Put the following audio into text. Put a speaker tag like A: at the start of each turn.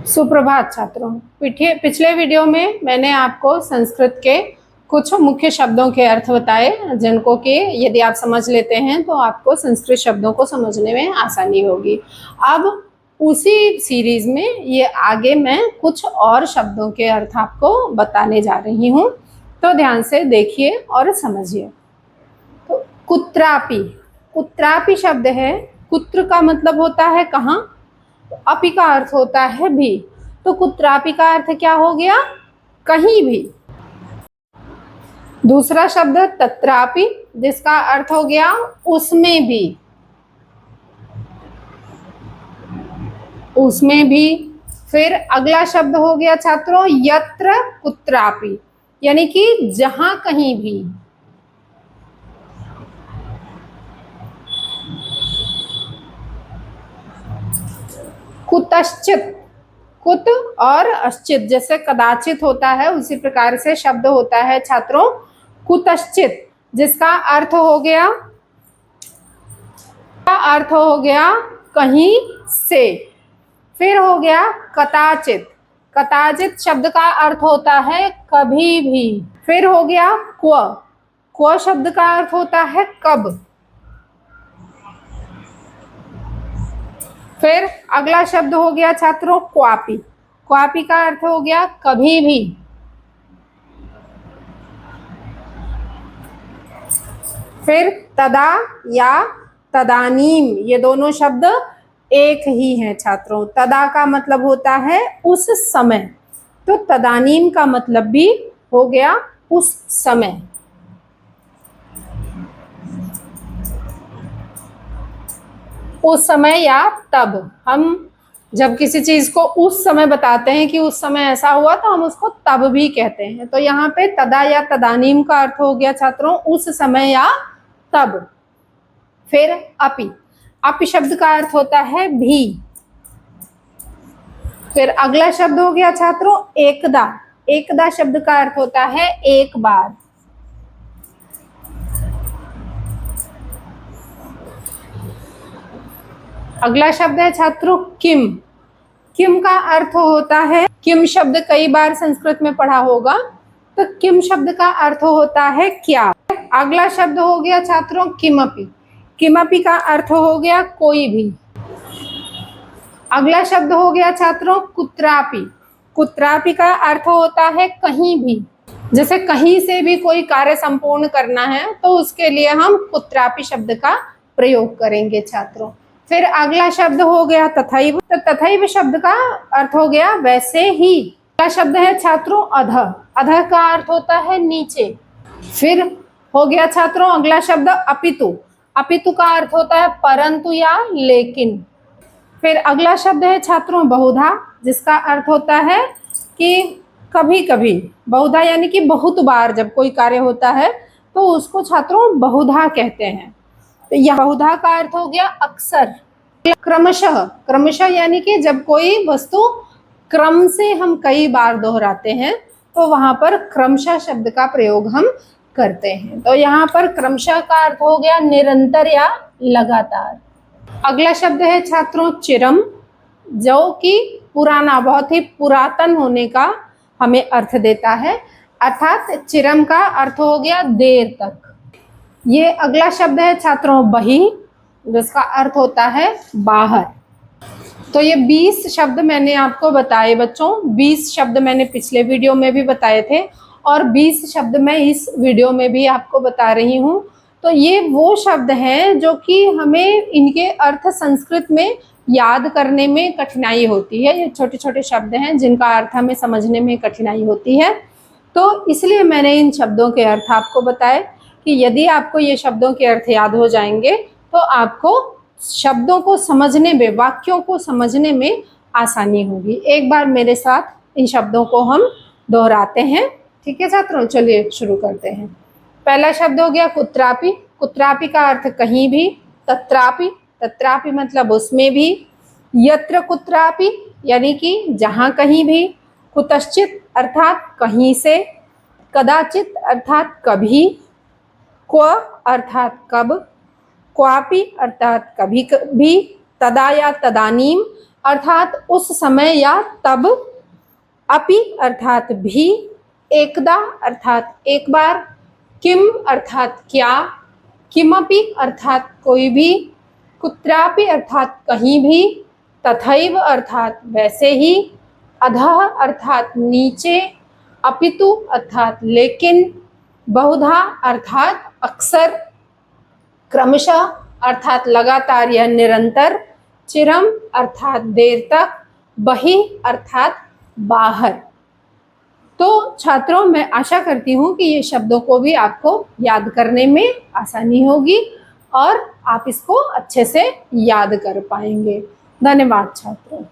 A: सुप्रभात छात्रों। पिछले वीडियो में मैंने आपको संस्कृत के कुछ मुख्य शब्दों के अर्थ बताए, जिनको कि यदि आप समझ लेते हैं तो आपको संस्कृत शब्दों को समझने में आसानी होगी। अब उसी सीरीज में ये आगे मैं कुछ और शब्दों के अर्थ आपको बताने जा रही हूँ, तो ध्यान से देखिए और समझिए। तो कुत्रापि, कुत्रापि शब्द है। कुत्र का मतलब होता है कहाँ, अपि का अर्थ होता है भी, तो कुत्रापि का अर्थ क्या हो गया, कहीं भी। दूसरा शब्द तत्रापि, जिसका अर्थ हो गया उसमें भी, उसमें भी। फिर अगला शब्द हो गया छात्रों यत्र कुत्रापि, यानी कि जहां कहीं भी। कुतश्चित, कुत और अश्चित जैसे कदाचित होता है, उसी प्रकार से शब्द होता है छात्रों कुतश्चित, जिसका अर्थ हो गया, अर्थ हो गया कहीं से। फिर हो गया कदाचित, कदाचित शब्द का अर्थ होता है कभी भी। फिर हो गया क्व, क्व शब्द का अर्थ होता है कब। फिर अगला शब्द हो गया छात्रों क्वापि, क्वापि का अर्थ हो गया कभी भी। फिर तदा या तदानीम, ये दोनों शब्द एक ही हैं छात्रों। तदा का मतलब होता है उस समय, तो तदानीम का मतलब भी हो गया उस समय। उस समय या तब, हम जब किसी चीज को उस समय बताते हैं कि उस समय ऐसा हुआ, तो हम उसको तब भी कहते हैं। तो यहाँ पे तदा या तदानीम का अर्थ हो गया छात्रों उस समय या तब। फिर अपि, अपि शब्द का अर्थ होता है भी। फिर अगला शब्द हो गया छात्रों एकदा, एकदा शब्द का अर्थ होता है एक बार। अगला शब्द है छात्रों किम, किम का अर्थ होता है, किम शब्द कई बार संस्कृत में पढ़ा होगा, तो किम शब्द का अर्थ होता है क्या। अगला शब्द हो गया छात्रों किमपि, किमपि का अर्थ हो गया कोई भी। अगला शब्द हो गया छात्रों कुत्रापि, कुत्रापि का अर्थ होता है कहीं भी। जैसे कहीं से भी कोई कार्य संपूर्ण करना है, तो उसके लिए हम कुत्रापि शब्द का प्रयोग करेंगे छात्रों। फिर अगला शब्द हो गया तथैव, तो तथैव शब्द का अर्थ हो गया वैसे ही। अगला शब्द है छात्रों अधः, अधः का अर्थ होता है नीचे। फिर हो गया छात्रों अगला शब्द अपितु, अपितु का अर्थ होता है परंतु या लेकिन। फिर अगला शब्द है छात्रों बहुधा, जिसका अर्थ होता है कि कभी कभी, बहुधा यानी कि बहुत बार जब कोई कार्य होता है तो उसको छात्रों बहुधा कहते हैं। तो यह बहुधा का अर्थ हो गया अक्सर। क्रमशः, क्रमशः यानी कि जब कोई वस्तु क्रम से हम कई बार दोहराते हैं, तो वहां पर क्रमशः शब्द का प्रयोग हम करते हैं। तो यहाँ पर क्रमशः का अर्थ हो गया निरंतर या लगातार। अगला शब्द है छात्रों चिरम, जो कि पुराना, बहुत ही पुरातन होने का हमें अर्थ देता है, अर्थात चिरम का अर्थ हो गया देर तक। ये अगला शब्द है छात्रों बहि, जिसका अर्थ होता है बाहर। तो ये 20 शब्द मैंने आपको बताए बच्चों, 20 शब्द मैंने पिछले वीडियो में भी बताए थे और 20 शब्द मैं इस वीडियो में भी आपको बता रही हूँ। तो ये वो शब्द हैं जो कि हमें इनके अर्थ संस्कृत में याद करने में कठिनाई होती है। ये छोटे छोटे शब्द हैं जिनका अर्थ हमें समझने में कठिनाई होती है, तो इसलिए मैंने इन शब्दों के अर्थ आपको बताए कि यदि आपको ये शब्दों के अर्थ याद हो जाएंगे तो आपको शब्दों को समझने में, वाक्यों को समझने में आसानी होगी। एक बार मेरे साथ इन शब्दों को हम दोहराते हैं, ठीक है छात्रों। चलिए शुरू करते हैं। पहला शब्द हो गया कुत्रापि, कुत्रापि का अर्थ कहीं भी। तत्रापि, तत्रापि मतलब उसमें भी। यत्र कुत्रापि यानी कि जहाँ कहीं भी। कुतश्चित अर्थात कहीं से। कदाचित अर्थात कभी। क्व अर्थात कब। क्वापि अर्थात कभी कभी। तदा या तदानीम अर्थात उस समय या तब, अपि अर्थात भी, एकदा अर्थात एक बार, किम अर्थात क्या, किमपि अर्थात कोई भी, कुत्रापि अर्थात कहीं भी, तथैव अर्थात वैसे ही, अधः अर्थात नीचे, अपितु अर्थात लेकिन, बहुधा अर्थात अक्सर, क्रमशः अर्थात लगातार या निरंतर, चिरम अर्थात देर तक, बहिः अर्थात बाहर। तो छात्रों, मैं आशा करती हूँ कि ये शब्दों को भी आपको याद करने में आसानी होगी और आप इसको अच्छे से याद कर पाएंगे। धन्यवाद छात्रों।